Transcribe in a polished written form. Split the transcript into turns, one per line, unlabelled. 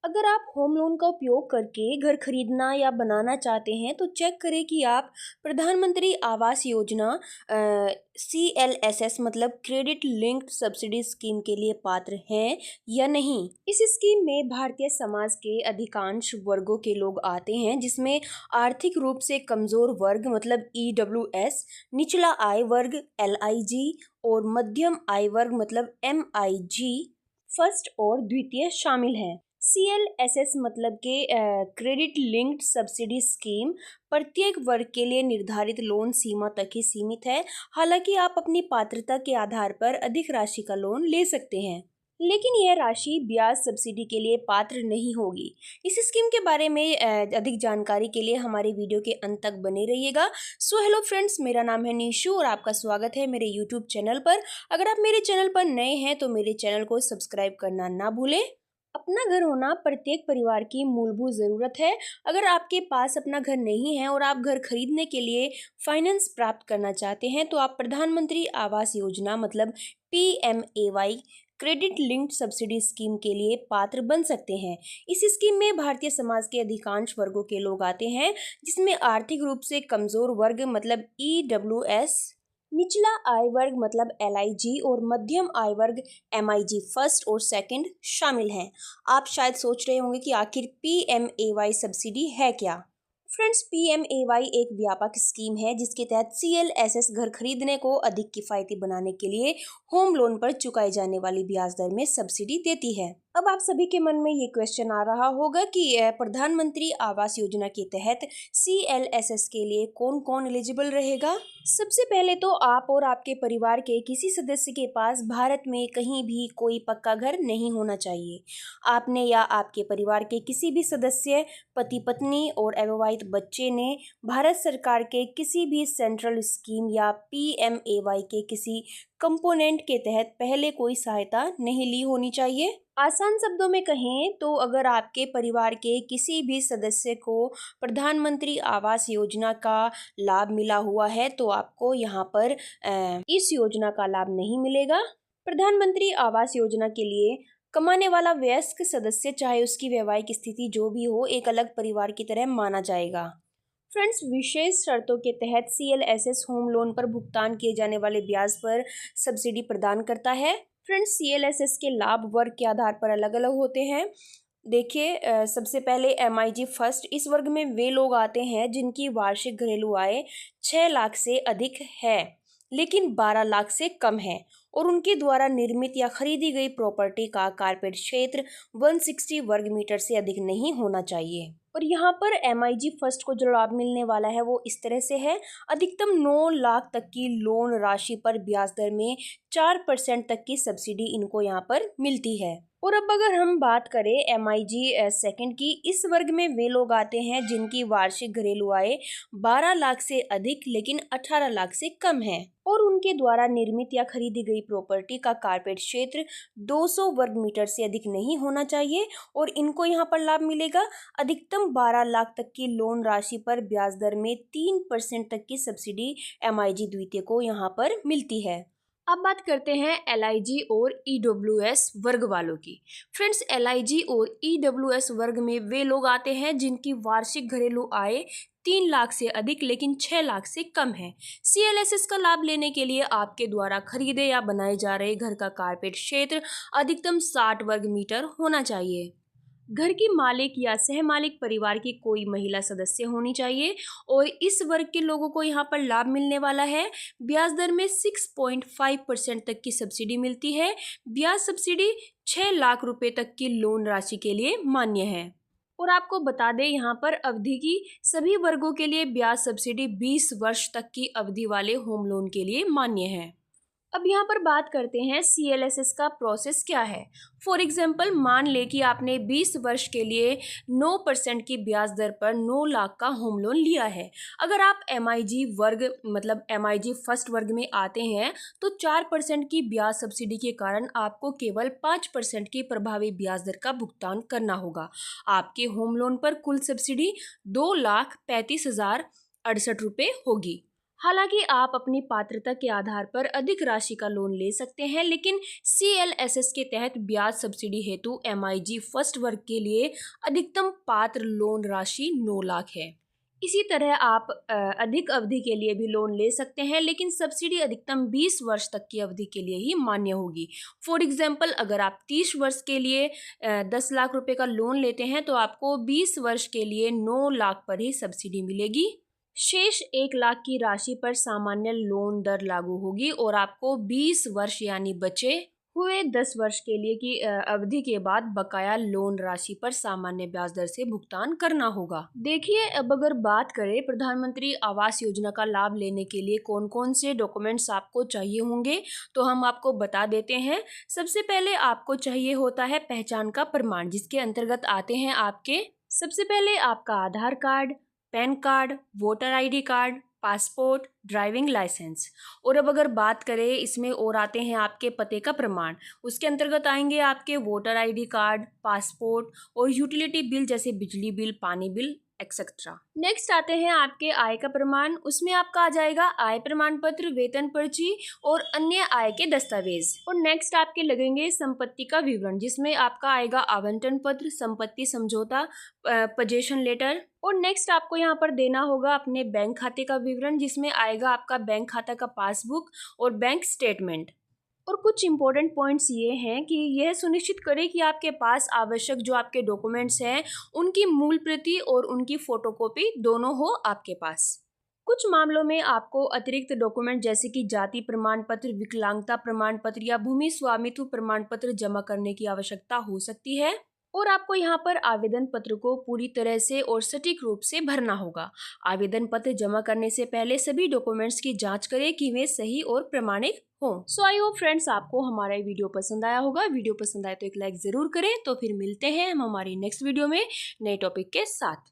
अगर आप home loan का उपयोग करके घर खरीदना या बनाना चाहते हैं तो चेक करें कि आप प्रधानमंत्री आवास योजना CLSS मतलब क्रेडिट लिंक्ड सब्सिडी स्कीम के लिए पात्र हैं या नहीं। इस स्कीम में भारतीय समाज के अधिकांश वर्गों के लोग आते हैं, जिसमें आर्थिक रूप से कमजोर वर्ग मतलब EWS, निचला आय वर्ग LIG और मध्यम आय वर्ग मतलब MIG फर्स्ट और द्वितीय शामिल हैं। CLSS मतलब के क्रेडिट लिंक्ड सब्सिडी स्कीम प्रत्येक वर्ग के लिए निर्धारित लोन सीमा तक ही सीमित है। हालांकि आप अपनी पात्रता के आधार पर अधिक राशि का लोन ले सकते हैं, लेकिन यह राशि ब्याज सब्सिडी के लिए पात्र नहीं होगी। इस स्कीम के बारे में अधिक जानकारी के लिए हमारे वीडियो के अंत तक बने रहिएगा। सो हेलो फ्रेंड्स, मेरा नाम है निशु और आपका स्वागत है मेरे यूट्यूब चैनल पर। अगर आप मेरे चैनल पर नए हैं तो मेरे चैनल को सब्सक्राइब करना ना भूलें। अपना घर होना प्रत्येक परिवार की मूलभूत ज़रूरत है। अगर आपके पास अपना घर नहीं है और आप घर खरीदने के लिए फाइनेंस प्राप्त करना चाहते हैं तो आप प्रधानमंत्री आवास योजना मतलब PMAY credit linked subsidy scheme के लिए पात्र बन सकते हैं। इस स्कीम में भारतीय समाज के अधिकांश वर्गों के लोग आते हैं, जिसमें आर्थिक रूप से कमजोर वर्ग मतलब EWS, निचला आय वर्ग मतलब LIG और मध्यम आय वर्ग MIG फर्स्ट और सेकंड शामिल हैं। आप शायद सोच रहे होंगे कि आखिर PMAY सब्सिडी है क्या। फ्रेंड्स, PMAY एक व्यापक स्कीम है जिसके तहत CLSS घर खरीदने को अधिक किफ़ायती बनाने के लिए होम लोन पर चुकाई जाने वाली ब्याज दर में सब्सिडी देती है। अब आप सभी के मन में ये क्वेश्चन आ रहा होगा कि प्रधानमंत्री आवास योजना के तहत CLSS के लिए कौन कौन एलिजिबल रहेगा। सबसे पहले तो आप और आपके परिवार के किसी सदस्य के पास भारत में कहीं भी कोई पक्का घर नहीं होना चाहिए। आपने या आपके परिवार के किसी भी सदस्य, पति पत्नी और अविवाहित बच्चे ने भारत सरकार के किसी भी सेंट्रल स्कीम या PMAY के किसी कंपोनेंट के तहत पहले कोई सहायता नहीं ली होनी चाहिए। आसान शब्दों में कहें तो अगर आपके परिवार के किसी भी सदस्य को प्रधानमंत्री आवास योजना का लाभ मिला हुआ है तो आपको यहाँ पर इस योजना का लाभ नहीं मिलेगा। प्रधानमंत्री आवास योजना के लिए कमाने वाला वयस्क सदस्य, चाहे उसकी वैवाहिक स्थिति जो भी हो, एक अलग परिवार की तरह माना जाएगा। फ्रेंड्स, विशेष शर्तों के तहत CLSS होम लोन पर भुगतान किए जाने वाले ब्याज पर सब्सिडी प्रदान करता है। फ्रेंड्स, CLSS के लाभ वर्ग के आधार पर अलग अलग होते हैं। देखिए, सबसे पहले MIG फर्स्ट, इस वर्ग में वे लोग आते हैं जिनकी वार्षिक घरेलू आय 6 लाख से अधिक है लेकिन 12 लाख से कम है और उनके द्वारा निर्मित या खरीदी गई प्रॉपर्टी का कारपेट क्षेत्र 160 वर्ग मीटर से अधिक नहीं होना चाहिए। और यहाँ पर MIG फर्स्ट को जो लाभ मिलने वाला है वो इस तरह से है। अधिकतम 9 लाख तक की लोन राशि पर ब्याज दर में 4% तक की सब्सिडी इनको यहाँ पर मिलती है। और अब अगर हम बात करें MIG सेकंड की, इस वर्ग में वे लोग आते हैं जिनकी वार्षिक घरेलू आय 12 लाख से अधिक लेकिन 18 लाख से कम है और उनके द्वारा निर्मित या खरीदी गई प्रॉपर्टी का कारपेट क्षेत्र 200 वर्ग मीटर से अधिक नहीं होना चाहिए और इनको यहाँ पर लाभ मिलेगा। अधिकतम 12 लाख तक की लोन राशि पर ब्याज दर में 3% तक की सब्सिडी MIG द्वितीय को यहाँ पर मिलती है। अब बात करते हैं LIG और EWS वर्ग वालों की। फ्रेंड्स, LIG और EWS वर्ग में वे लोग आते हैं जिनकी वार्षिक घरेलू आय 3 लाख से अधिक लेकिन 6 लाख से कम है। CLSS का लाभ लेने के लिए आपके द्वारा खरीदे या बनाए जा रहे घर का कारपेट क्षेत्र अधिकतम 60 वर्ग मीटर होना चाहिए। घर की मालिक या सहमालिक परिवार की कोई महिला सदस्य होनी चाहिए और इस वर्ग के लोगों को यहाँ पर लाभ मिलने वाला है। ब्याज दर में 6.5% तक की सब्सिडी मिलती है। ब्याज सब्सिडी 6 लाख रुपए तक की लोन राशि के लिए मान्य है। और आपको बता दें, यहाँ पर अवधि की सभी वर्गों के लिए ब्याज सब्सिडी 20 वर्ष तक की अवधि वाले होम लोन के लिए मान्य है। अब यहाँ पर बात करते हैं CLSS का प्रोसेस क्या है। फॉर एग्जाम्पल, मान ले कि आपने 20 वर्ष के लिए 9% की ब्याज दर पर 9 लाख का होम लोन लिया है। अगर आप MIG वर्ग मतलब MIG फर्स्ट वर्ग में आते हैं तो 4% की ब्याज सब्सिडी के कारण आपको केवल 5% की प्रभावी ब्याज दर का भुगतान करना होगा। आपके होम लोन पर कुल सब्सिडी 2,35,068 रुपये होगी। हालांकि आप अपनी पात्रता के आधार पर अधिक राशि का लोन ले सकते हैं, लेकिन CLSS के तहत ब्याज सब्सिडी हेतु MIG फर्स्ट वर्ग के लिए अधिकतम पात्र लोन राशि 9 लाख है। इसी तरह आप अधिक अवधि के लिए भी लोन ले सकते हैं, लेकिन सब्सिडी अधिकतम 20 वर्ष तक की अवधि के लिए ही मान्य होगी। फॉर एग्जाम्पल, अगर आप 30 वर्ष के लिए 10 लाख रुपए का लोन लेते हैं तो आपको 20 वर्ष के लिए 9 लाख पर ही सब्सिडी मिलेगी। शेष 1 लाख की राशि पर सामान्य लोन दर लागू होगी और आपको 20 वर्ष यानी बचे हुए 10 वर्ष के लिए की अवधि के बाद बकाया लोन राशि पर सामान्य ब्याज दर से भुगतान करना होगा। देखिए, अब अगर बात करें प्रधानमंत्री आवास योजना का लाभ लेने के लिए कौन कौन से डॉक्यूमेंट्स आपको चाहिए होंगे, तो हम आपको बता देते हैं। सबसे पहले आपको चाहिए होता है पहचान का प्रमाण, जिसके अंतर्गत आते हैं आपके सबसे पहले आपका Aadhaar card, PAN card, voter ID card, passport, driving licence. और अब अगर बात करें इसमें और आते हैं आपके पते का प्रमाण, उसके अंतर्गत आएंगे आपके वोटर ID कार्ड, पासपोर्ट और यूटिलिटी बिल जैसे बिजली बिल, पानी बिल एक्सेट्रा। नेक्स्ट आते हैं आपके आय का प्रमाण, उसमें आपका आ जाएगा आय प्रमाण पत्र, वेतन पर्ची और अन्य आय के दस्तावेज। और नेक्स्ट आपके लगेंगे संपत्ति का विवरण, जिसमें आपका आएगा आवंटन पत्र, संपत्ति समझौता, पोजेशन लेटर। और नेक्स्ट आपको यहाँ पर देना होगा अपने बैंक खाते का विवरण, जिसमें आएगा आपका बैंक खाता का पासबुक और बैंक स्टेटमेंट। और कुछ इंपॉर्टेंट पॉइंट्स ये हैं कि यह सुनिश्चित करें कि आपके पास आवश्यक जो आपके डॉक्यूमेंट्स हैं उनकी मूल प्रति और उनकी फोटोकॉपी दोनों हो आपके पास। कुछ मामलों में आपको अतिरिक्त डॉक्यूमेंट जैसे कि जाति प्रमाण पत्र, विकलांगता प्रमाण पत्र या भूमि स्वामित्व प्रमाण पत्र जमा करने की आवश्यकता हो सकती है। और आपको यहाँ पर आवेदन पत्र को पूरी तरह से और सटीक रूप से भरना होगा। आवेदन पत्र जमा करने से पहले सभी डॉक्यूमेंट्स की जांच करें कि वे सही और प्रमाणिक हो। सो आई होप फ्रेंड्स आपको हमारा ये वीडियो पसंद आया होगा। वीडियो पसंद आए तो एक लाइक जरूर करें। तो फिर मिलते हैं हम हमारी नेक्स्ट वीडियो में नए टॉपिक के साथ।